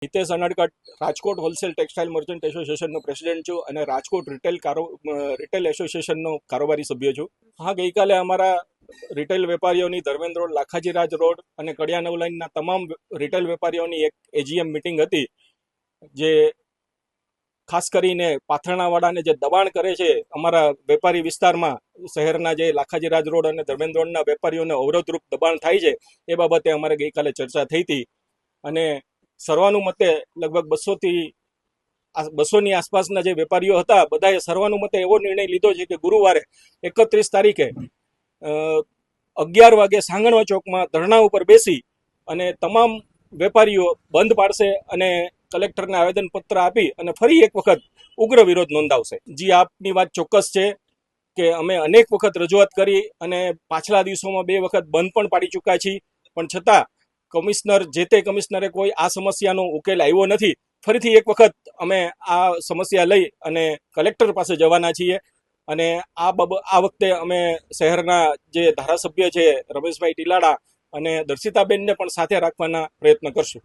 Hitesh Anadkat Rajkot wholesale textile merchant association president छूँ અને Rajkot retail એસોસિએશનનો કારોબારી સભ્ય છું। હા, ગઈકાલે અમારા રિટેલ વેપારીઓની ધર્મેન્દ્ર રોડ, લાખાજી રાજ રોડ અને કડિયા નવ લાઇનના તમામ રિટેલ વેપારીઓની એક એજીએમ મિટિંગ હતી, જે ખાસ કરીને પાથરણાવાળાને જે દબાણ કરે છે અમારા વેપારી વિસ્તારમાં, શહેરના જે લાખાજી રાજ રોડ અને ધર્મેન્દ્ર રોડના વેપારીઓને અવરોધરૂપ દબાણ થાય છે એ બાબતે અમારે ગઈકાલે ચર્ચા થઈ હતી અને સર્વાનુમતે લગભગ 200ની આસપાસના જે વેપારીઓ હતા બધાએ સર્વાનુમતે એવો નિર્ણય લીધો છે કે ગુરુવારે 31 તારીખે 11 વાગે સાંગણવા ચોકમાં ધરણા ઉપર બેસી અને તમામ વેપારીઓ બંધ પાડશે અને કલેક્ટરને આવેદનપત્ર આપી અને ફરી એક વખત ઉગ્ર વિરોધ નોંધાવશે। જી, આપની વાત ચોક્કસ છે કે અમે અનેક વખત રજૂઆત કરી અને પાછલા દિવસોમાં 2 વખત બંધ પણ પાડી ચૂક્યા છીએ, પણ છતાં જે તે કમિશનરે કોઈ આ સમસ્યાનો ઉકેલ આવ્યો નથી। ફરીથી એક વખત અમે આ સમસ્યા લઈ અને કલેક્ટર પાસે જવાના છીએ અને આ વખતે અમે શહેરના જે ધારાસભ્ય છે રમેશભાઈ ટીલાડા અને દર્શિતાબેનને પણ સાથે રાખવાના પ્રયત્ન કરશું।